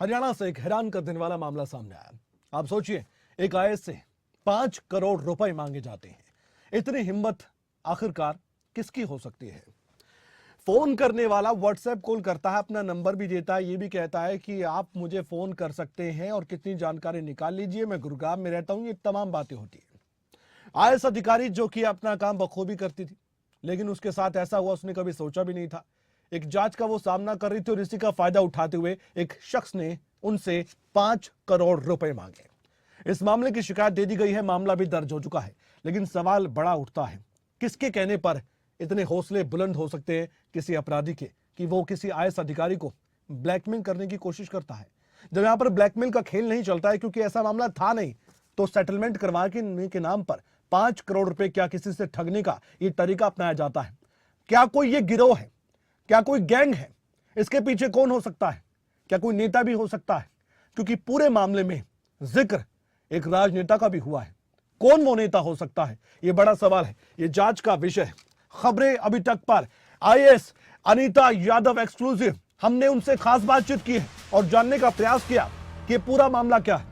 हरियाणा से एक हैरान कर देने वाला मामला सामने आया। आप सोचिए, एक आईएएस से 5 करोड़ रुपए मांगे जाते हैं। इतनी हिम्मत आखिरकार किसकी हो सकती है? फोन करने वाला व्हाट्सएप कॉल करता है, अपना नंबर भी देता है, ये भी कहता है कि आप मुझे फोन कर सकते हैं और कितनी जानकारी निकाल लीजिए, मैं गुरुग्राम में रहता हूं। ये तमाम बातें होती है। आईएएस अधिकारी जो कि अपना काम बखूबी करती थी, लेकिन उसके साथ ऐसा हुआ उसने कभी सोचा भी नहीं था। एक जांच का वो सामना कर रही थी और इसी का फायदा उठाते हुए एक शख्स ने उनसे 5 करोड़ रुपए मांगे। इस मामले की शिकायत दे दी गई है, मामला भी दर्ज हो चुका है, लेकिन सवाल बड़ा उठता है, किसके कहने पर इतने हौसले बुलंद हो सकते हैं किसी अपराधी के कि वो किसी आईएएस अधिकारी को ब्लैकमेल करने की कोशिश करता है। जब यहां पर ब्लैकमेल का खेल नहीं चलता है, क्योंकि ऐसा मामला था नहीं, तो सेटलमेंट करवाने के नाम पर 5 करोड़ रुपए क्या किसी से ठगने का ये तरीका अपनाया जाता है? क्या कोई ये गिरोह है? क्या कोई गैंग है? इसके पीछे कौन हो सकता है? क्या कोई नेता भी हो सकता है? क्योंकि पूरे मामले में जिक्र एक राजनेता का भी हुआ है। कौन वो नेता हो सकता है? ये बड़ा सवाल है, ये जांच का विषय है। खबरें अभी तक पर आईएएस अनीता यादव एक्सक्लूसिव, हमने उनसे खास बातचीत की है और जानने का प्रयास किया कि पूरा मामला क्या है।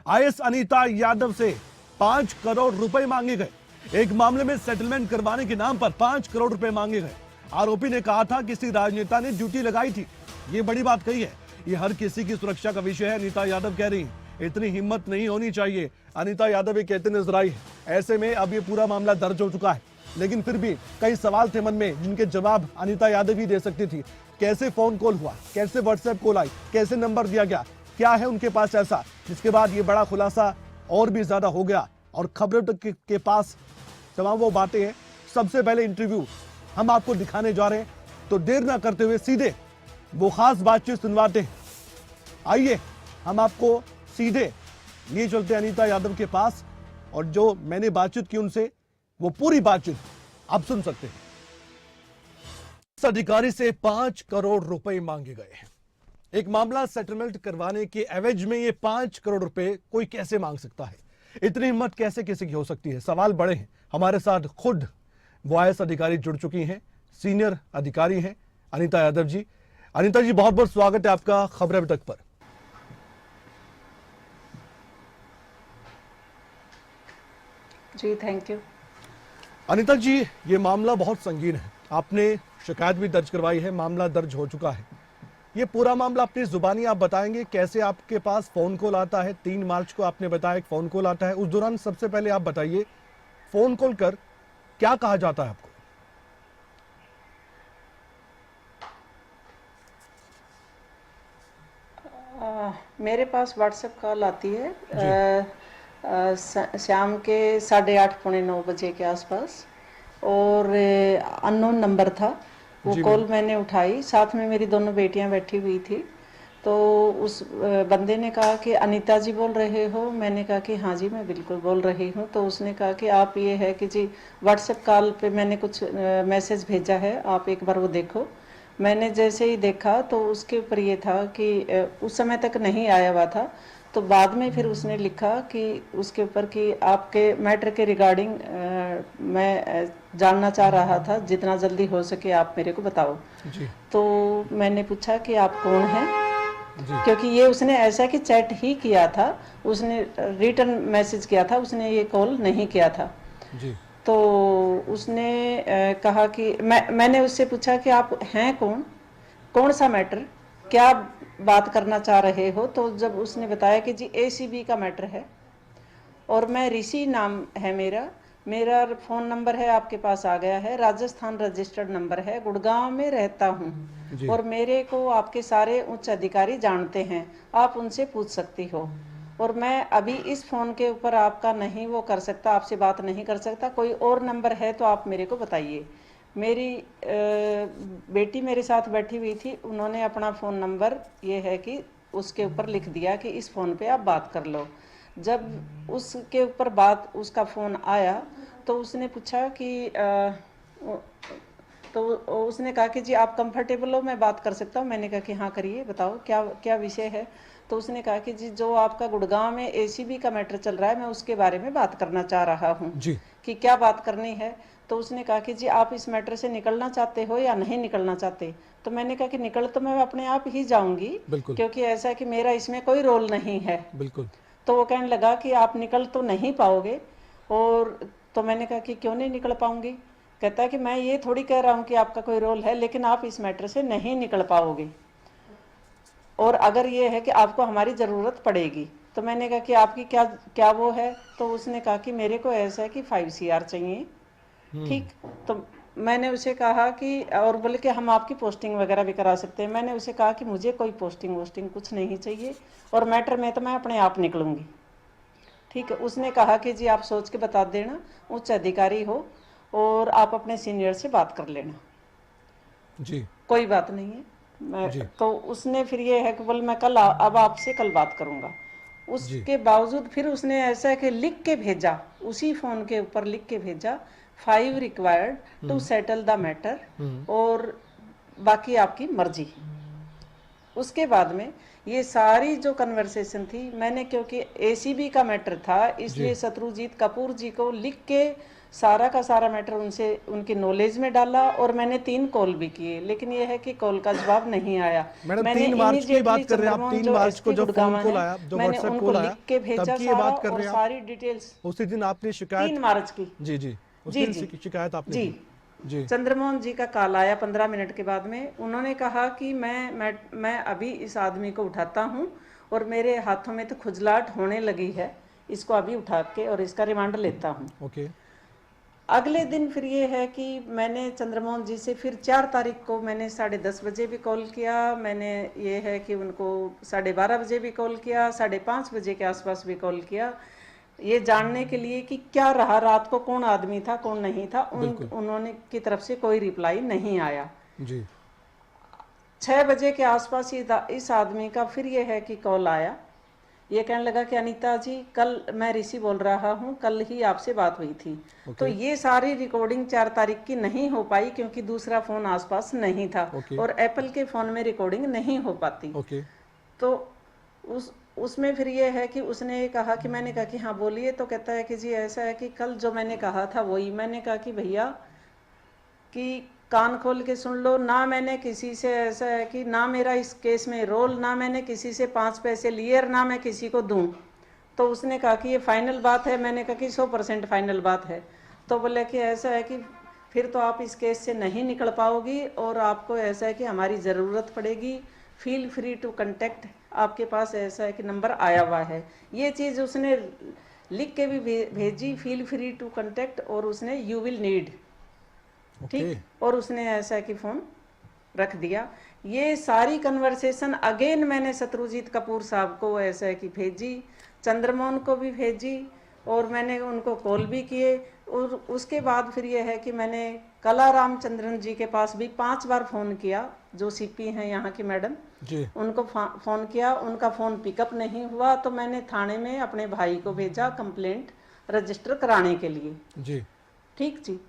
आईएएस अनीता यादव से 5 करोड़ रुपए मांगे गए। एक मामले में सेटलमेंट करवाने के नाम पर 5 करोड़ रुपए मांगे गए। आरोपी ने कहा था किसी राजनेता ने ड्यूटी लगाई थी। ये बड़ी बात कही है, ये हर किसी की सुरक्षा का विषय है। अनीता यादव कह रही है इतनी हिम्मत नहीं होनी चाहिए। अनीता यादव ये कहते नजर आई है। ऐसे में अब ये पूरा मामला दर्ज हो चुका है, लेकिन फिर भी कई सवाल थे मन में जिनके जवाब अनीता यादव ही दे सकती थी। कैसे फोन कॉल हुआ, कैसे व्हाट्सएप कॉल आई, कैसे नंबर दिया गया, क्या है उनके पास ऐसा जिसके बाद ये बड़ा खुलासा और भी ज्यादा हो गया और खबरों के पास तमाम वो बातें हैं। सबसे पहले इंटरव्यू हम आपको दिखाने जा रहे हैं, तो देर ना करते हुए सीधे वो खास बातचीत सुनवाते हैं। आइए हम आपको सीधे लिए चलते हैं अनीता यादव के पास, और जो मैंने बातचीत की उनसे वो पूरी बातचीत आप सुन सकते हैं। इस अधिकारी से 5 करोड़ रुपए मांगे गए हैं। एक मामला सेटलमेंट करवाने के एवज में ये 5 करोड़ रुपए कोई कैसे मांग सकता है? इतनी हिम्मत कैसे किसी की हो सकती है? सवाल बड़े हैं। हमारे साथ खुद वो आईएएस अधिकारी जुड़ चुकी हैं, सीनियर अधिकारी हैं अनीता यादव जी। अनीता जी, बहुत बहुत स्वागत है आपका खबरें अभी तक पर। जी थैंक यू। अनीता जी, ये मामला बहुत संगीन है, आपने शिकायत भी दर्ज करवाई है, मामला दर्ज हो चुका है। ये पूरा मामला अपनी जुबानी आप बताएंगे, कैसे आपके पास फोन कॉल आता है? 3 मार्च को आपने बताया एक फोन कॉल आता है, उस दौरान सबसे पहले आप बताइए फोन कॉल कर क्या कहा जाता है आपको? मेरे पास व्हाट्सएप कॉल आती है शाम के 8:30 पौने 9 बजे के आसपास, और अननोन नंबर था। वो कॉल मैंने उठाई, साथ में मेरी दोनों बेटियां बैठी हुई थी। तो उस बंदे ने कहा कि अनीता जी बोल रहे हो? मैंने कहा कि हाँ जी मैं बिल्कुल बोल रही हूँ। तो उसने कहा कि आप ये है कि जी व्हाट्सएप कॉल पे मैंने कुछ मैसेज भेजा है, आप एक बार वो देखो। मैंने जैसे ही देखा तो उसके ऊपर ये था कि उस समय तक नहीं आया हुआ था, तो बाद में फिर उसने लिखा कि उसके ऊपर कि आपके मैटर के रिगार्डिंग मैं जानना चाह रहा था, जितना जल्दी हो सके आप मेरे को बताओ जी। तो मैंने पूछा कि आप कौन हैं, क्योंकि ये उसने ऐसा कि चैट ही किया था, उसने रिटर्न मैसेज किया था, उसने ये कॉल नहीं किया था जी। तो उसने कहा कि मैंने उससे पूछा कि आप हैं कौन, कौन सा मैटर, क्या बात करना चाह रहे हो? तो जब उसने बताया कि जी एसीबी का मैटर है, और मैं ऋषि नाम है मेरा फ़ोन नंबर है आपके पास आ गया है, राजस्थान रजिस्टर्ड नंबर है, गुड़गांव में रहता हूँ, और मेरे को आपके सारे उच्च अधिकारी जानते हैं, आप उनसे पूछ सकती हो, और मैं अभी इस फ़ोन के ऊपर आपका नहीं वो कर सकता, आपसे बात नहीं कर सकता। कोई और नंबर है तो आप मेरे को बताइए। मेरी बेटी मेरे साथ बैठी हुई थी, उन्होंने अपना फ़ोन नंबर ये है कि उसके ऊपर लिख दिया कि इस फ़ोन पे आप बात कर लो। जब उसके ऊपर बात उसका फ़ोन आया तो उसने पूछा कि तो उसने कहा कि जी आप कंफर्टेबल हो, मैं बात कर सकता हूँ? मैंने कहा कि हाँ करिए, बताओ क्या क्या विषय है। तो उसने कहा कि जी जो आपका गुड़गांव में एसीबी का मैटर चल रहा है, मैं उसके बारे में बात करना चाह रहा हूँ कि क्या बात करनी है। तो उसने कहा कि जी आप इस मैटर से निकलना चाहते हो या नहीं निकलना चाहते? तो मैंने कहा कि निकल तो मैं अपने आप ही जाऊंगी, बिल्कुल। क्योंकि ऐसा है कि मेरा इसमें कोई रोल नहीं है। बिल्कुल। तो वो कहने लगा कि आप निकल तो नहीं पाओगे। और तो मैंने कहा कि क्यों नहीं निकल पाऊंगी। कहता है कि मैं ये थोड़ी कह रहा हूँ कि आपका कोई रोल है, लेकिन आप इस मैटर से नहीं निकल पाओगे, और अगर ये है कि आपको हमारी ज़रूरत पड़ेगी। तो मैंने कहा कि आपकी क्या क्या वो है। तो उसने कहा कि मेरे को ऐसा है कि 5 CR चाहिए। ठीक। तो मैंने उसे कहा कि, और बोले कि हम आपकी पोस्टिंग वगैरह भी करा सकते हैं। मैंने उसे कहा कि मुझे कोई पोस्टिंग वोस्टिंग कुछ नहीं चाहिए, और मैटर में तो मैं अपने आप निकलूंगी। ठीक है। उसने कहा कि जी आप सोच के बता देना, उच्च अधिकारी हो और आप अपने सीनियर से बात कर लेना, जी। कोई बात नहीं है। मैं जी। तो उसने फिर ये है कि बोल मैं कल अब आपसे कल बात करूंगा। जी। उसके बावजूद फिर उसने ऐसा है कि लिख के भेजा, उसी फोन के ऊपर लिख के भेजा, 5 required to settle the matter, और बाकी आपकी मर्जी। उसके बाद में ये सारी जो कन्वर्सेशन थी, मैंने क्योंकि एसीबी का मैटर था, जी। इसलिए शत्रुजीत कपूर जी को लिख के सारा का सारा मैटर उनसे उनकी नॉलेज में डाला, और मैंने 3 कॉल भी किए, लेकिन ये है कि कॉल का जवाब नहीं आया। मैडम मैंने 3 मार्च की इमीडिएटली बात कर रहे हैं आप? चंद्रमोहन 3 जो मार्च को एसपी जो फोन गुड़गांव कॉल है, आया, जो मैंने व्हाट्सएप उनको कॉल लिख आया, के तब भेजा की ये सारा, बात कर और रहे हैं आप? सारी डिटेल्स। उसी दिन आपने शिकायत? 3 मार्च की। जी जी, उस जी दिन जी शिकायत आपने जी। की? जी। चंद्रमोहन जी का कॉल आया 15 मिनट के बाद में। उन्होंने कहा कि मैं अभी इस आदमी को उठाता हूँ, और मेरे हाथों में तो खुजलाहट होने लगी है, इसको अभी उठा के और इसका रिमांड लेता हूँ। ओके। अगले दिन फिर ये है कि मैंने चंद्रमोहन जी से फिर 4 तारीख को मैंने 10:30 बजे भी कॉल किया। मैंने ये है कि उनको 12:30 बजे भी कॉल किया, 5:30 बजे के आसपास भी कॉल किया, ये जानने के लिए कि क्या रहा रात को, कौन आदमी था कौन नहीं था। बिल्कुल। उन्होंने की तरफ से कोई रिप्लाई नहीं आया। जी। 6 बजे के आसपास इस आदमी का फिर ये है कि कॉल आया। ये कहने लगा कि अनीता जी, कल मैं ऋषि बोल रहा हूँ, कल ही आपसे बात हुई थी। तो ओके। ये सारी रिकॉर्डिंग 4 तारीख की नहीं हो पाई, क्योंकि दूसरा फ़ोन आसपास नहीं था, ओके। और एप्पल के फ़ोन में रिकॉर्डिंग नहीं हो पाती। ओके। तो उसमें फिर ये है कि उसने कहा कि, मैंने कहा कि हाँ बोलिए। तो कहता है कि जी ऐसा है कि कल जो मैंने कहा था वही। मैंने कहा कि भैया कि कान खोल के सुन लो, ना मैंने किसी से, ऐसा है कि ना मेरा इस केस में रोल, ना मैंने किसी से 5 पैसे लिए, ना मैं किसी को दूं। तो उसने कहा कि ये फाइनल बात है। मैंने कहा कि 100% फाइनल बात है। तो बोले कि ऐसा है कि फिर तो आप इस केस से नहीं निकल पाओगी, और आपको ऐसा है कि हमारी ज़रूरत पड़ेगी, फील फ्री टू कंटेक्ट, आपके पास ऐसा है कि नंबर आया हुआ है। ये चीज़ उसने लिख के भी भेजी, फील फ्री टू कंटेक्ट, और उसने यू विल नीड। ओके। ठीक। और उसने ऐसा कि फ़ोन रख दिया। ये सारी कन्वर्सेशन अगेन मैंने शत्रुजीत कपूर साहब को ऐसा है कि भेजी, चंद्रमोहन को भी भेजी, और मैंने उनको कॉल भी किए। और उसके बाद फिर ये है कि मैंने कला रामचंद्रन जी के पास भी 5 बार फ़ोन किया, जो सीपी हैं यहाँ की मैडम, जी। उनको फ़ोन किया, उनका फ़ोन पिकअप नहीं हुआ। तो मैंने थाने में अपने भाई को भेजा कंप्लेंट रजिस्टर कराने के लिए। जी। ठीक जी।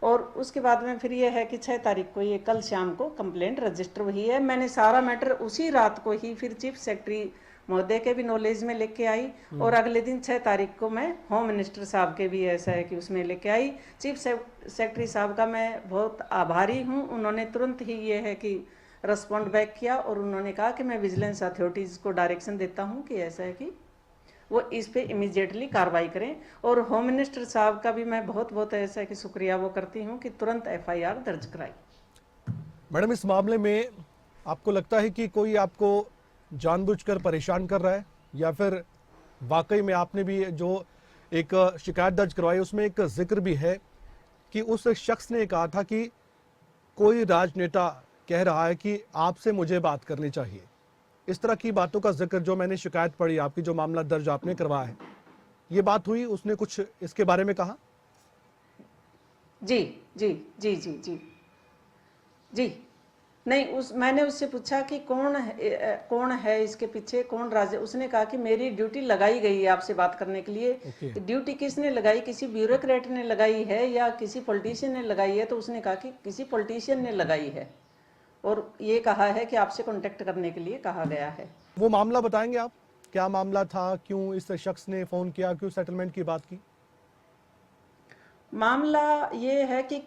और उसके बाद में फिर ये है कि 6 तारीख को, ये कल शाम को कंप्लेंट रजिस्टर हुई है। मैंने सारा मैटर उसी रात को ही फिर चीफ सेक्रेटरी महोदय के भी नॉलेज में लेके आई, और अगले दिन 6 तारीख को मैं होम मिनिस्टर साहब के भी ऐसा है कि उसमें लेके आई। चीफ सेक्रेटरी साहब का मैं बहुत आभारी हूँ। उन्होंने तुरंत ही ये है कि रिस्पॉन्ड बैक किया, और उन्होंने कहा कि मैं विजिलेंस अथॉरिटीज़ को डायरेक्शन देता हूँ कि ऐसा है कि वो इस पे इमीडिएटली कार्रवाई करें। और होम मिनिस्टर साहब का भी मैं बहुत बहुत ऐसा है कि शुक्रिया वो करती हूँ कि तुरंत एफआईआर दर्ज कराई। मैडम, इस मामले में आपको लगता है कि कोई आपको जानबूझकर परेशान कर रहा है, या फिर वाकई में आपने भी जो एक शिकायत दर्ज करवाई उसमें एक जिक्र भी है कि उस शख्स ने कहा था कि कोई राजनेता कह रहा है कि आपसे मुझे बात करनी चाहिए? इस तरह की बातों का जिक्र जो मैंने शिकायत पढ़ी आपकी, जो मामला दर्ज आपने करवाया है, ये बात हुई, उसने कुछ इसके बारे में कहा? जी जी जी जी जी जी। नहीं, मैंने उससे पूछा कि कौन है इसके पीछे, कौन राज। उसने कहा कि मेरी ड्यूटी लगाई गई है आपसे बात करने के लिए। ओके। ड्यूटी किसने लगाई, किसी ब्यूरोक्रेट ने लगाई है या किसी पॉलिटिशियन ने लगाई है? तो उसने कहा कि किसी पॉलिटिशियन ने लगाई है, और ये कहा है कि आपसे कांटेक्ट करने के लिए कहा गया है। वो मामला बताएंगे आप, क्या मामला था, क्यों इस शख्स ने फोन किया, क्यों सेटलमेंट की बात की? मामला ये है कि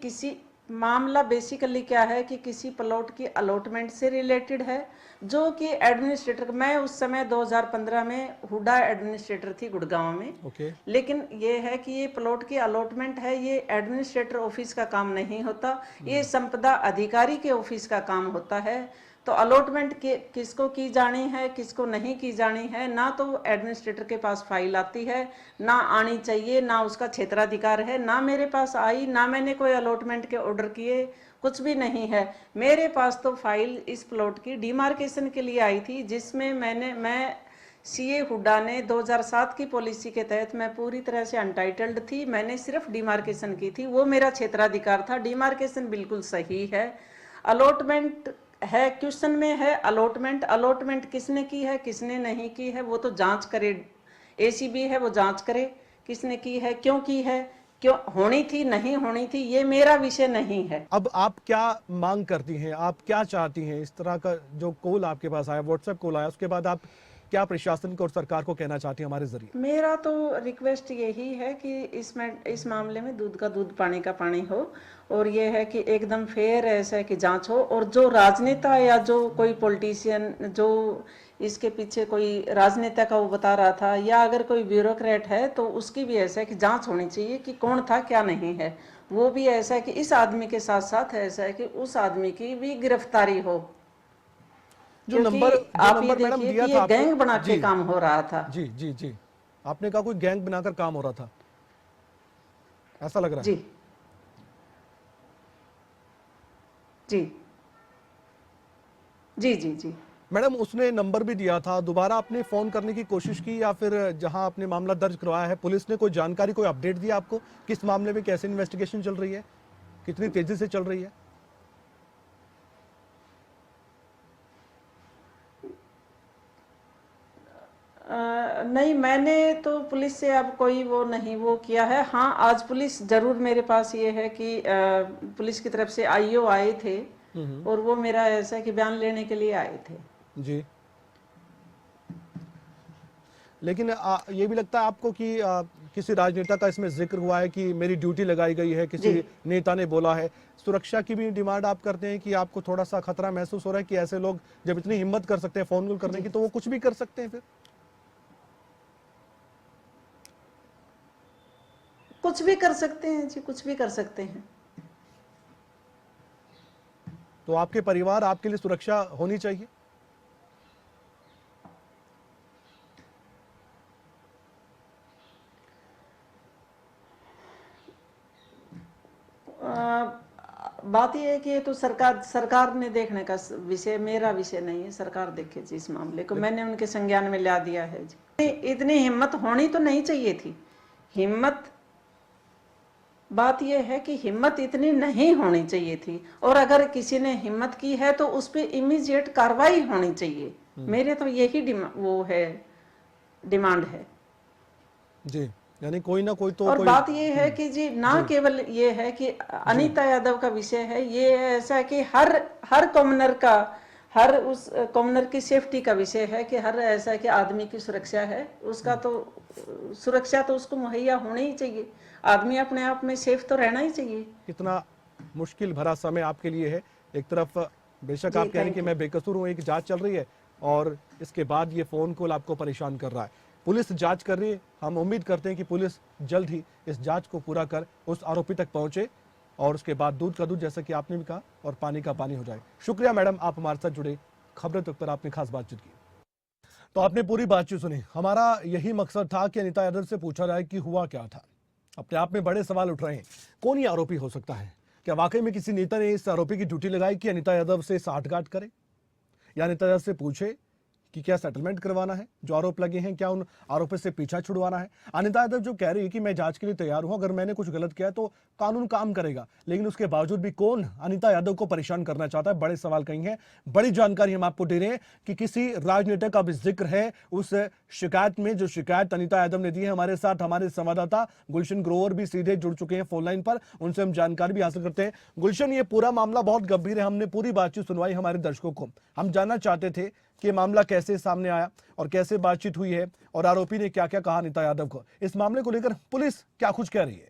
मामला बेसिकली क्या है कि किसी प्लॉट की अलॉटमेंट से रिलेटेड है, जो कि एडमिनिस्ट्रेटर, मैं उस समय 2015 में हुडा एडमिनिस्ट्रेटर थी गुड़गांव में। ओके। लेकिन ये है कि ये प्लॉट की अलॉटमेंट है, ये एडमिनिस्ट्रेटर ऑफिस का काम नहीं होता, ये संपदा अधिकारी के ऑफिस का काम होता है। तो अलॉटमेंट किसको की जानी है, किसको नहीं की जानी है, ना तो एडमिनिस्ट्रेटर के पास फाइल आती है, ना आनी चाहिए, ना उसका क्षेत्राधिकार है, ना मेरे पास आई, ना मैंने कोई अलॉटमेंट के ऑर्डर किए, कुछ भी नहीं है। मेरे पास तो फाइल इस प्लॉट की डिमार्केशन के लिए आई थी, जिसमें मैं सीए हुड्डा ने 2007 की पॉलिसी के तहत मैं पूरी तरह से अनटाइटल्ड थी, मैंने सिर्फ डिमार्केशन की थी, वो मेरा क्षेत्राधिकार था। डिमार्केशन बिल्कुल सही है। अलॉटमेंट है, क्वेश्चन में है अलॉटमेंट, अलॉटमेंट किसने की है किसने नहीं की है वो तो जांच करे, एसीबी है वो जांच करे किसने की है, क्यों की है, क्यों होनी थी नहीं होनी थी, ये मेरा विषय नहीं है। अब आप क्या मांग करती हैं, आप क्या चाहती हैं? इस तरह का जो कॉल आपके पास आया, व्हाट्सएप कॉल आया, उसके बाद आप क्या प्रशासन को और सरकार को कहना चाहती हैं हमारे जरिए? मेरा तो रिक्वेस्ट यही है कि इस मामले में दूध का दूध पानी का पानी हो, और ये है कि एकदम फेयर ऐसा है कि जांच हो, और जो राजनेता या जो कोई पॉलिटिशियन जो इसके पीछे कोई राजनेता का वो बता रहा था, या अगर कोई ब्यूरोक्रेट है तो उसकी भी ऐसा है कि जांच होनी चाहिए कि कौन था क्या नहीं है। वो भी ऐसा है कि इस आदमी के साथ साथ ऐसा है कि उस आदमी की भी गिरफ्तारी हो, क्योंकि आप ये मैडम देखिए दिया कि था ये आपको, गैंग बना के जी काम हो रहा था। जी जी जी, आपने कहा कोई गैंग बनाकर काम हो रहा था, ऐसा लग रहा जी है? जी जी जी जी। मैडम उसने नंबर भी दिया था, दोबारा आपने फोन करने की कोशिश की, या फिर जहां आपने मामला दर्ज करवाया है पुलिस ने कोई जानकारी, कोई अपडेट दिया आपको किस मामले में, कैसे इन्वेस्टिगेशन चल रही है, कितनी तेजी से चल रही है? नहीं, मैंने तो पुलिस से अब कोई वो नहीं वो किया है। हाँ, आज पुलिस जरूर मेरे पास ये है कि पुलिस की तरफ से आईओ आए थे, और वो मेरा ऐसा है कि बयान लेने के लिए आए थे। जी, लेकिन ये भी लगता है आपको कि किसी राजनेता का इसमें जिक्र हुआ है कि मेरी ड्यूटी लगाई गई है, किसी जी। नेता ने बोला है, सुरक्षा की भी डिमांड आप करते हैं कि आपको थोड़ा सा खतरा महसूस हो रहा है कि ऐसे लोग जब इतनी हिम्मत कर सकते हैं फोन कॉल करने की, तो वो कुछ भी कर सकते हैं फिर? कुछ भी कर सकते हैं जी, कुछ भी कर सकते हैं। तो आपके परिवार, आपके लिए सुरक्षा होनी चाहिए। बात यह है कि ये तो सरकार ने देखने का विषय, मेरा विषय नहीं है। सरकार देखे जी इस मामले को, मैंने उनके संज्ञान में ला दिया है जी। इतनी हिम्मत होनी तो नहीं चाहिए थी, हिम्मत, बात यह है कि हिम्मत इतनी नहीं होनी चाहिए थी, और अगर किसी ने हिम्मत की है तो उस पर इमीडिएट कार्रवाई होनी चाहिए। मेरे तो यही वो है, डिमांड है जी, यानी कोई ना कोई तो और कोई। बात ये है कि जी ना केवल ये है कि अनीता यादव का विषय है, ये ऐसा है कि हर कॉमनर का, हर उस कॉमनर की सेफ्टी का विषय है कि हर ऐसा है कि आदमी की सुरक्षा है, उसका तो सुरक्षा तो उसको मुहैया होनी ही चाहिए। आदमी अपने आप में सेफ तो रहना ही चाहिए। कितना मुश्किल भरा समय आपके लिए है। एक तरफ बेशक आप कह रहे हैं कि मैं बेकसूर हूँ, एक जांच चल रही है, और इसके बाद ये फोन कॉल आपको परेशान कर रहा है। पुलिस जांच कर रही है, हम उम्मीद करते हैं कि पुलिस जल्द ही इस जांच को पूरा कर उस आरोपी तक पहुंचे, और उसके बाद दूध का दूध, जैसा कि आपने भी कहा, और पानी का पानी हो जाए। शुक्रिया मैडम, आप हमारे साथ जुड़े, खबरें तक पर आपने खास बातचीत की। तो आपने पूरी बातचीत सुनी। हमारा यही मकसद था कि अनीता यादव से पूछा जाए कि हुआ क्या था। अपने आप में बड़े सवाल उठ रहे हैं, कौन ये आरोपी हो सकता है? क्या वाकई में किसी नेता ने इस आरोपी की ड्यूटी लगाई कि अनीता यादव से साठगांठ करे, या अनीता यादव से पूछे कि क्या सेटलमेंट करवाना है, जो आरोप लगे हैं क्या उन आरोपी से पीछा छुड़वाना है? अनीता यादव जो कह रही है कि मैं जांच के लिए तैयार हूं, अगर मैंने कुछ गलत किया तो कानून काम करेगा, लेकिन उसके बावजूद भी कौन अनीता यादव को परेशान करना चाहता है? बड़े सवाल कहीं हैं। बड़ी जानकारी हम आपको दे रहे हैं कि किसी राजनेता का भी जिक्र है उस शिकायत में, जो शिकायत अनीता यादव ने दी है। हमारे साथ हमारे संवाददाता गुलशन ग्रोवर भी सीधे जुड़ चुके हैं फोन लाइन पर, उनसे हम जानकारी भी हासिल करते हैं। गुलशन, ये पूरा मामला बहुत गंभीर है, हमने पूरी बातचीत सुनवाई हमारे दर्शकों को। हम जानना चाहते थे कि मामला कैसे सामने आया और कैसे बातचीत हुई है, और आरोपी ने क्या क्या कहा अनीता यादव को। इस मामले को लेकर पुलिस क्या कुछ कह रही है?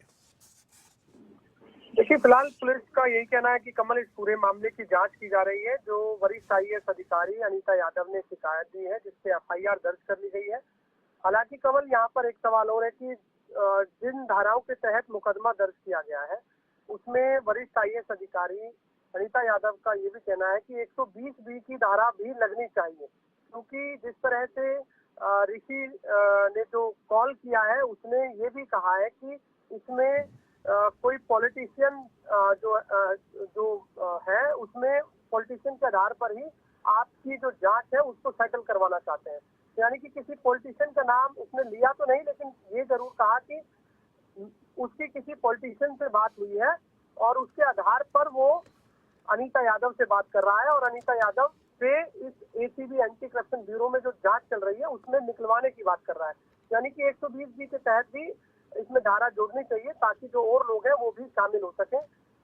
देखिए, फिलहाल पुलिस का यही कहना है कि कमल इस पूरे मामले की जांच की जा रही है। जो वरिष्ठ आईएएस अधिकारी अनीता यादव ने शिकायत दी है, जिससे एफआईआर दर्ज कर ली गई है। हालांकि कमल, यहाँ पर एक सवाल और है कि जिन धाराओं के तहत मुकदमा दर्ज किया गया है, उसमें वरिष्ठ आईएएस अधिकारी अनीता यादव का ये भी कहना है कि 120B की धारा भी लगनी चाहिए, क्योंकि जिस तरह से ऋषि ने जो कॉल किया है, उसने ये भी कहा है कि इसमें कोई पॉलिटिशियन है, उसमें पॉलिटिशियन के आधार पर ही आपकी जो जांच है उसको सेटल करवाना चाहते हैं। यानी कि किसी पॉलिटिशियन का नाम उसने लिया तो नहीं, लेकिन ये जरूर कहा कि उसकी किसी पॉलिटिशियन से बात हुई है और उसके आधार पर वो अनीता यादव से बात कर रहा है और अनीता यादव से इस एसीबी एंटी करप्शन ब्यूरो में जो जांच चल रही है उसमें निकलवाने की बात कर रहा है। यानी कि 120B के तहत भी इसमें धारा जोड़नी चाहिए ताकि जो और लोग हैं वो भी शामिल हो सके।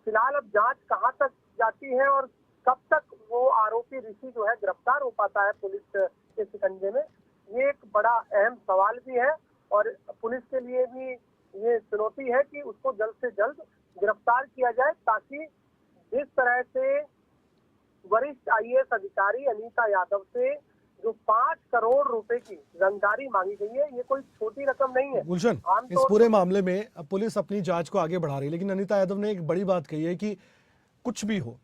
फिलहाल अब जांच कहां तक जाती है और कब तक वो आरोपी ऋषि जो है गिरफ्तार हो पाता है पुलिस के शिकंजे में, ये एक बड़ा अहम सवाल भी है और पुलिस के लिए भी ये चुनौती है कि उसको जल्द से जल्द गिरफ्तार किया जाए, ताकि जिस तरह से वरिष्ठ आईएएस अधिकारी अनीता यादव से जो 5 करोड़ रुपए की रंगदारी मांगी गई है, ये कोई छोटी रकम नहीं है। गुलशन, इस पूरे मामले में पुलिस अपनी जांच को आगे बढ़ा रही है, लेकिन अनीता यादव ने एक बड़ी बात कही है कि कुछ भी हो,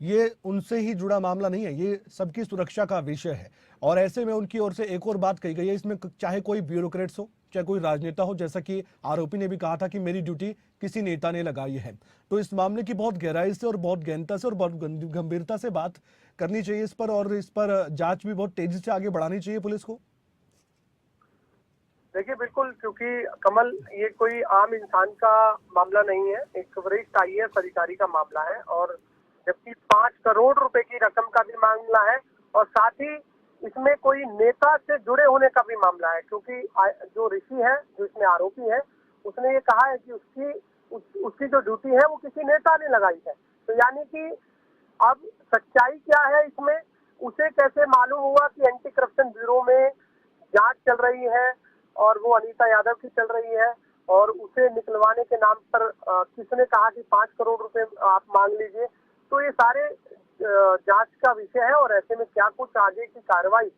ये उनसे ही जुड़ा मामला नहीं है, ये सबकी सुरक्षा का विषय है। और ऐसे में उनकी ओर से एक और बात कही गई है, इसमें चाहे कोई ब्यूरोक्रेट्स हो, चाहे कोई राजनेता हो, जैसा कि आरोपी ने भी कहा था कि मेरी ड्यूटी किसी नेता ने लगाई है। तो इस मामले की बहुत गहराई से और बहुत गहनता से और बहुत गंभीरता से बात करनी चाहिए इस पर, और इस पर जांच भी बहुत तेजी से आगे बढ़ानी चाहिए पुलिस को। देखिए, बिल्कुल, क्योंकि कमल, ये कोई आम इंसान का मामला नहीं है, एक वरिष्ठ आईएएस अधिकारी का मामला है, और जबकि 5 करोड़ रुपए की रकम का भी मामला है और साथ ही इसमें कोई नेता से जुड़े होने का भी मामला है, क्योंकि जो ऋषि है, जो इसमें आरोपी है, उसने ये कहा है कि उसकी जो ड्यूटी है वो किसी नेता ने लगाई है। तो यानी कि अब सच्चाई क्या है इसमें, उसे कैसे मालूम हुआ कि एंटी करप्शन ब्यूरो में जांच चल रही है और वो अनीता यादव की चल रही है, और उसे निकलवाने के नाम पर किसने कहा कि 5 करोड़ रुपए आप मांग लीजिए। तो ये सारे जांच का विषय है और ऐसे में क्या कुछ आगे की कार्रवाई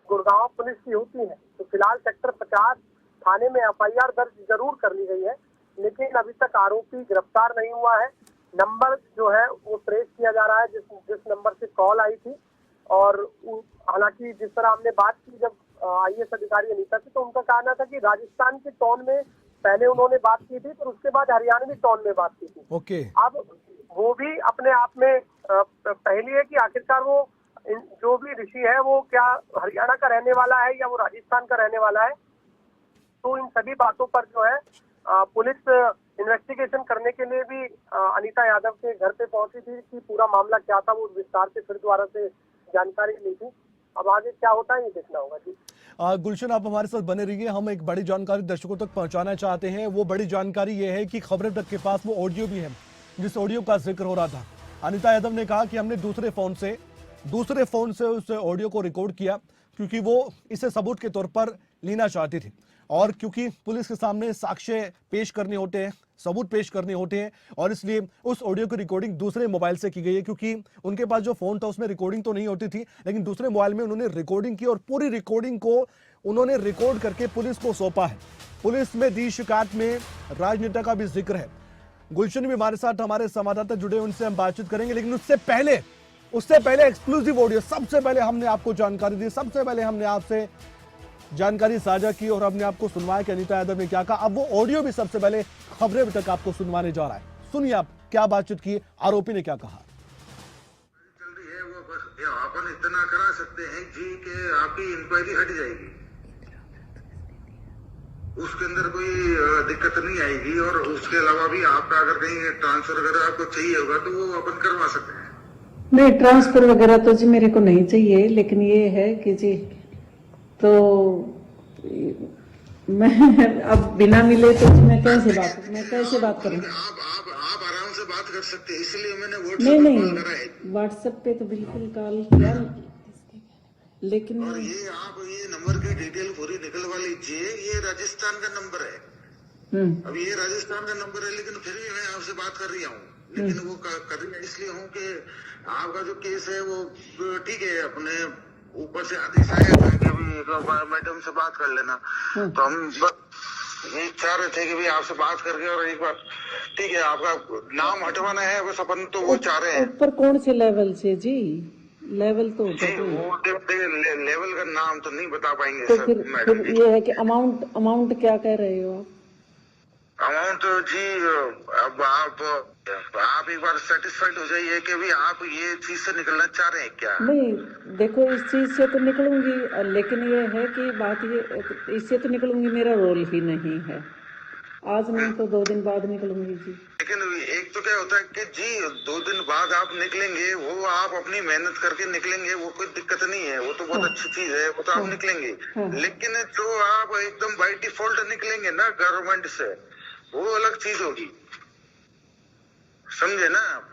गुड़गांव पुलिस की होती है। तो फिलहाल सेक्टर 50 थाने में एफआईआर दर्ज जरूर कर ली गई है, लेकिन अभी तक आरोपी गिरफ्तार नहीं हुआ है। नंबर जो है वो ट्रेस किया जा रहा है, जिस नंबर से कॉल आई थी। और हालांकि जिस तरह हमने बात की जब आईएएस अधिकारी अनीता से, तो उनका कहना था कि राजस्थान के टोन में पहले उन्होंने बात की थी, फिर उसके बाद हरियाणवी टोन में बात की थी। ओके। अब वो भी अपने आप में पहली है कि आखिरकार वो जो भी ऋषि है वो क्या हरियाणा का रहने वाला है या वो राजस्थान का रहने वाला है। तो इन सभी बातों पर जो है पुलिस इन्वेस्टिगेशन करने के लिए भी अनीता यादव के घर पे पहुंची थी कि पूरा मामला क्या था, वो विस्तार से फिर दोबारा से जानकारी ली थी। अब आगे क्या होता है ये देखना होगा जी। गुलशन, आप हमारे साथ बने रहिए, हम एक बड़ी जानकारी दर्शकों तक पहुंचाना चाहते हैं। वो बड़ी जानकारी ये है कि खबरें तक के पास वो ऑडियो भी है जिस ऑडियो का जिक्र हो रहा था। अनीता यादव ने कहा कि हमने दूसरे फोन से उस ऑडियो को रिकॉर्ड किया क्योंकि वो इसे सबूत के तौर पर लेना चाहती थी, और क्योंकि पुलिस के सामने साक्ष्य पेश करने होते हैं, सबूत पेश करने होते हैं, और इसलिए उस ऑडियो की रिकॉर्डिंग दूसरे मोबाइल से की गई है। क्योंकि उनके पास जो फोन था उसमें रिकॉर्डिंग तो नहीं होती थी, लेकिन दूसरे मोबाइल में उन्होंने रिकॉर्डिंग की और पूरी रिकॉर्डिंग को उन्होंने रिकॉर्ड करके पुलिस को सौंपा है। पुलिस में दी शिकायत में राजनेता का भी जिक्र है। गुलशन भी हमारे साथ, हमारे संवाददाता जुड़े, उनसे हम बातचीत करेंगे, लेकिन उससे पहले एक्सक्लूसिव ऑडियो, सबसे पहले हमने आपको जानकारी दी, सबसे पहले हमने आपसे जानकारी साझा की और हमने आपको सुनवाया कि अनीता यादव ने क्या कहा। अब वो ऑडियो भी सबसे पहले खबरें तक आपको सुनवाने जा रहा है। सुनिए आप क्या बातचीत की, आरोपी ने क्या कहा। जल्दी है वो, बस अपन इतना करा सकते हैं जी कि आपकी इंक्वायरी हट जाएगी, उसके अंदर कोई दिक्कत नहीं आएगी। और उसके अलावा भी आपका अगर कहीं ट्रांसफर वगैरह आपको चाहिए होगा तो वो अपन करवा सकते हैं। नहीं, ट्रांसफर वगैरह तो जी मेरे को नहीं चाहिए, लेकिन ये है कि जी तो मैं अब बिना मिले तो मैं कैसे बात करूं। आप आराम से बात कर सकते हैं, इसलिए मैंने नहीं व्हाट्सएप पे तो बिल्कुल कॉल किया, लेकिन और ये नंबर की डिटेल पूरी निकलवा लीजिए। ये राजस्थान का नंबर है। अब ये राजस्थान का नंबर है, लेकिन फिर भी मैं आपसे बात कर रही हूँ। लेकिन वो कर रही इसलिए हूँ कि आपका जो केस है वो ठीक है, अपने ऊपर से आदेश आया था कि अभी एक बार मैडम से बात कर लेना, तो हम ये चाह रहे थे कि भाई आपसे बात करके और एक बार ठीक है आपका नाम हटवाना है बस, अपन तो वो चाह रहे हैं। ऊपर कौन से लेवल से जी? लेवल तो होता जी है। वो लेवल का नाम तो नहीं बता पाएंगे तो सर फिर मैडम जी। ये है कि अमाउंट क्या कह रहे हो आप? अमाउंट जी अब आप एक बार सेटिस्फाइड हो जाइए कि भी आप ये चीज से निकलना चाह रहे हैं क्या? नहीं, देखो इस चीज से तो निकलूंगी, लेकिन ये है कि बात ये, इससे तो निकलूंगी, मेरा रोल ही नहीं है। आज नहीं तो 2 दिन बाद निकलूंगी जी। लेकिन एक तो क्या होता है कि जी 2 दिन बाद आप निकलेंगे, वो आप अपनी मेहनत करके निकलेंगे, वो कोई दिक्कत नहीं है, वो तो बहुत अच्छी चीज है, वो तो आप निकलेंगे। लेकिन जो आप एकदम बाय डिफॉल्ट निकलेंगे ना गवर्नमेंट से, वो अलग चीज होगी, समझे ना आप?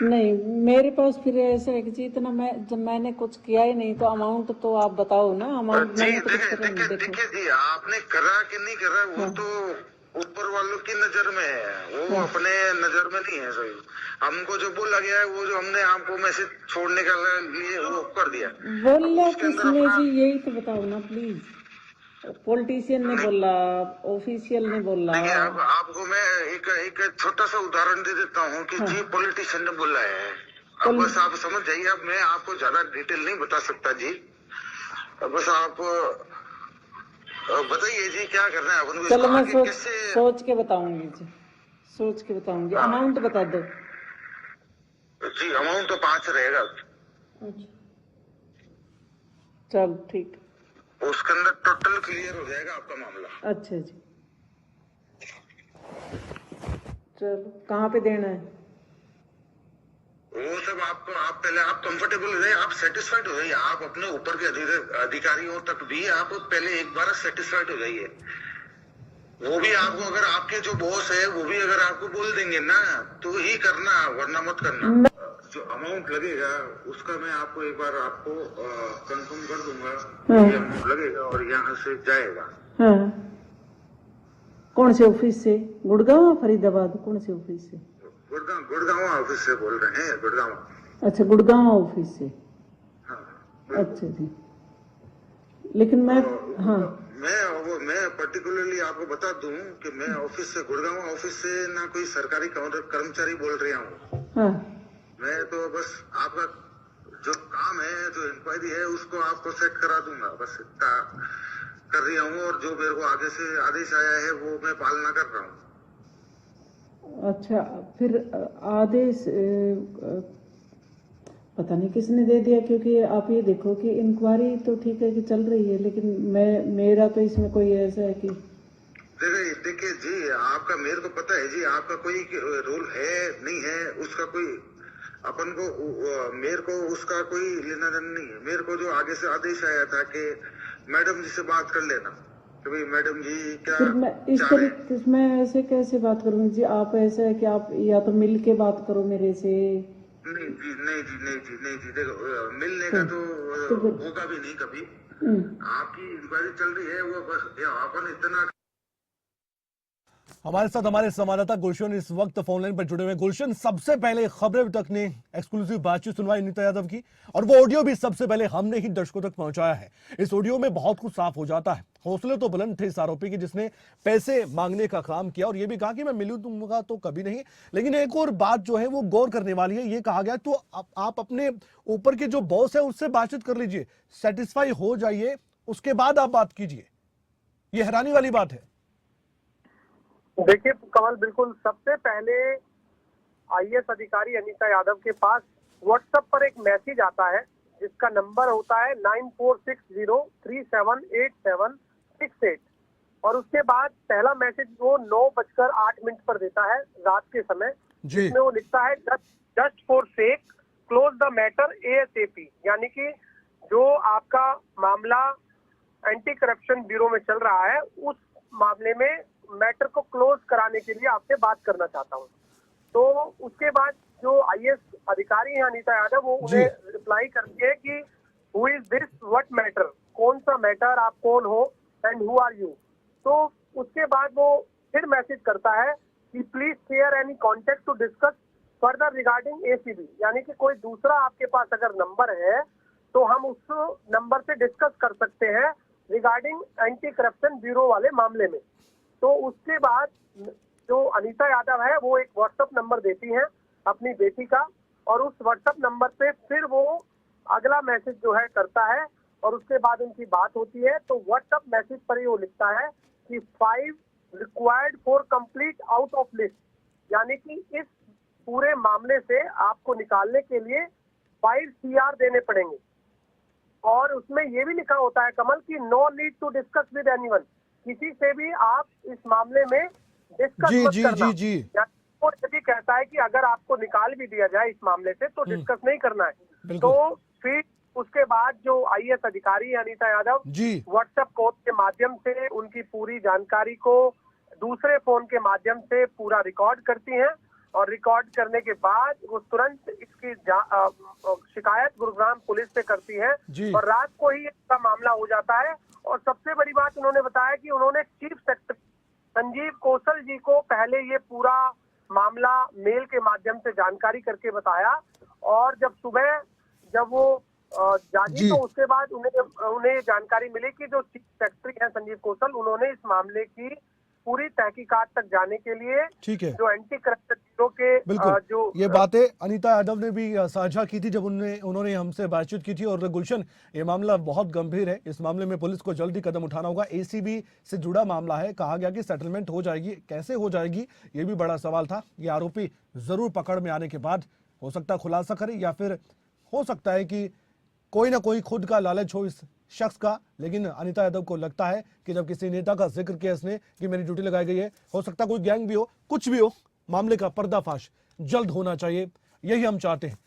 नहीं, मेरे पास फिर ऐसा है कि जी इतना जब मैंने कुछ किया ही नहीं, तो अमाउंट तो आप बताओ ना। अमाउंट जी मैंने तो कुछ देखिए करा नहीं। देखिए देखिए जी, आपने करा कि नहीं करा वो तो ऊपर वालों की नजर में है, वो अपने नजर में नहीं है। सही हमको जो बोला गया है, वो जो हमने आपको मैसेज छोड़ने का लिए वो कर दिया। बोला उसके अंदर किसने अपना जी? यही तो बताओ ना प्लीज। पॉलिटिशियन ने बोला, ऑफिशियल ने बोला? देखिए अब आपको मैं एक छोटा सा उदाहरण दे देता हूँ कि जी पॉलिटिशियन ने बोला है, अब बस आप समझ जाइए। अब मैं आपको ज्यादा डिटेल नहीं बता सकता जी, अब बस आप बताइए जी क्या करना है अपन को। चलो मैं कैसे सोच के बताऊंगी जी, सोच के बताऊंगी। अमाउंट बता दो जी। अमाउंट तो 5 रहेगा। अच्छा, चल ठीक। उसके अंदर टोटल क्लियर हो जाएगा आपका मामला। अच्छा जी, चलो कहाँ पे देना है? वो सब आपको, आप पहले आप कंफर्टेबल हो जाइए, आप सेटिस्फाइड हो जाइए, आप अपने ऊपर के अधिकारियों तक भी आप पहले एक बार सेटिस्फाइड हो जाइए। वो भी आपको, अगर आपके जो बॉस है वो भी अगर आपको बोल देंगे ना तो ही करना, वरना मत करना। जो अमाउंट लगेगा उसका मैं आपको एक बार आपको कंफर्म कर दूंगा, ये अमाउंट लगेगा और यहाँ से जाएगा। हाँ, कौन से ऑफिस से? गुड़गांव, फरीदाबाद? कौन से ऑफिस से? गुड़गांव ऑफिस से बोल रहे हैं, गुड़गांव। अच्छा, गुड़गांव ऑफिस से। हाँ, अच्छा जी, लेकिन मैं हाँ मैं पर्टिकुलरली आपको बता दूं कि मैं ऑफिस से, गुड़गांव ऑफिस से ना कोई सरकारी कर्मचारी बोल रहा हूँ। हाँ, मैं तो बस आपका जो काम है, जो इंक्वायरी है, उसको आपको सेट करा दूंगा, बस इतना कर रही हूँ। और जो मेरे को आगे से आदेश आया है वो मैं पालना कर रहा हूँ। अच्छा, फिर आदेश पता नहीं किसने दे दिया, क्योंकि आप ये देखो कि इंक्वायरी तो ठीक है कि चल रही है, लेकिन मेरा तो इसमें कोई ऐसा है कि देखिए जी, आपका मेरे को पता है जी, आपका कोई रोल है नहीं है उसका कोई अपन को, मेरे को उसका कोई लेना देना नहीं है। मेरे को जो आगे से आदेश आया था कि मैडम जी से बात कर लेना, कि भाई मैडम जी क्या फिर मैं इस तरीके से मैं ऐसे कैसे बात करूंगी जी? आप ऐसा है कि आप या तो मिल के बात करो मेरे से। नहीं जी, नहीं जी, नहीं जी, नहीं जी, देखो मिलने का तो होगा भी नहीं कभी। आपकी इंक्वायरी चल रही है, वो बस अपन इतना। हमारे साथ हमारे संवाददाता गुलशन इस वक्त फोनलाइन पर जुड़े हुए। गुलशन, सबसे पहले खबरें तक ने एक्सक्लूसिव बातचीत सुनवाई नीता यादव की, और वो ऑडियो भी सबसे पहले हमने ही दर्शकों तक पहुंचाया है। इस ऑडियो में बहुत कुछ साफ हो जाता है। हौसले तो बुलंद थे इस आरोपी की, जिसने पैसे मांगने का काम किया और ये भी कहा कि मैं मिलूंगा तो कभी नहीं। लेकिन एक और बात जो है वो गौर करने वाली है। ये कहा गया तो आप अपने ऊपर के जो बॉस है उससे बातचीत कर लीजिए, सेटिस्फाई हो जाइए, उसके बाद आप बात कीजिए। ये हैरानी वाली बात है। देखिए कमल, बिल्कुल सबसे पहले आईएएस अधिकारी अनीता यादव के पास व्हाट्सएप पर एक मैसेज आता है जिसका नंबर होता है 9460378768, और उसके बाद पहला मैसेज वो 9:08 पर देता है रात के समय, जिसमें वो लिखता है just for sake close the matter ASAP, यानी कि जो आपका मामला एंटी करप्शन ब्यूरो में चल रहा है उस मामले में मैटर को क्लोज कराने के लिए आपसे बात करना चाहता हूं। तो उसके बाद जो आईएएस अधिकारी हैं अनीता यादव, वो उन्हें रिप्लाई करती है कि who is this, what matter, कौन सा मैटर, आप कौन हो एंड हु आर यू। तो उसके बाद वो फिर मैसेज करता है कि please share any contact to discuss further regarding ACB, यानी कि कोई दूसरा आपके पास अगर नंबर है तो हम उस नंबर से डिस्कस कर सकते हैं रिगार्डिंग एंटी करप्शन ब्यूरो वाले मामले में। तो उसके बाद जो अनीता यादव है वो एक व्हाट्सएप नंबर देती हैं अपनी बेटी का, और उस व्हाट्सएप नंबर पे फिर वो अगला मैसेज जो है करता है और उसके बाद उनकी बात होती है। तो व्हाट्सएप मैसेज पर ही वो लिखता है कि 5 required for complete out of list, यानी कि इस पूरे मामले से आपको निकालने के लिए 5 CR देने पड़ेंगे। और उसमें ये भी लिखा होता है कमल की no need to discuss with anyone, किसी से भी आप इस मामले में डिस्कस जी मत जी करना। जी जी वो यदि कहता है कि अगर आपको निकाल भी दिया जाए इस मामले से तो डिस्कस नहीं करना है। बिल्कुल। तो फिर उसके बाद जो IAS अधिकारी है अनीता यादव जी व्हाट्सएप कॉल के माध्यम से उनकी पूरी जानकारी को दूसरे फोन के माध्यम से पूरा रिकॉर्ड करती हैं, और रिकॉर्ड करने के बाद वो तुरंत इसकी शिकायत गुरुग्राम पुलिस से करती है जी। और रात को ही इसका मामला हो जाता है। और सबसे बड़ी बात उन्होंने बताया कि उन्होंने चीफ सेक्रेटरी संजीव कौशल जी को पहले ये पूरा मामला मेल के माध्यम से जानकारी करके बताया, और जब सुबह जब वो जागी जी। तो उसके बाद उन्हें जानकारी मिली कि जो चीफ सेक्रेटरी हैं संजीव कौशल, उन्होंने इस मामले की पूरी तहकीकात तक जाने के लिए ठीक है। जो एंटी करप्शन ब्यूरो के बिल्कुल जो ये बातें अनीता यादव ने भी साझा की थी जब उन्होंने हमसे बातचीत की थी। और गुलशन, ये मामला बहुत गंभीर है, इस मामले में पुलिस को जल्दी कदम उठाना होगा। ACB से जुड़ा मामला है, कहा गया कि सेटलमेंट हो जाएगी, कैसे हो जाएगी ये भी बड़ा सवाल था। ये आरोपी जरूर पकड़ में आने के बाद हो सकता है खुलासा करे, या फिर हो सकता है कि कोई ना कोई खुद का लालच हो इस शख्स का। लेकिन अनीता यादव को लगता है कि जब किसी नेता का जिक्र किया इसने कि मेरी ड्यूटी लगाई गई है, हो सकता है कोई गैंग भी हो, कुछ भी हो, मामले का पर्दाफाश जल्द होना चाहिए, यही हम चाहते हैं।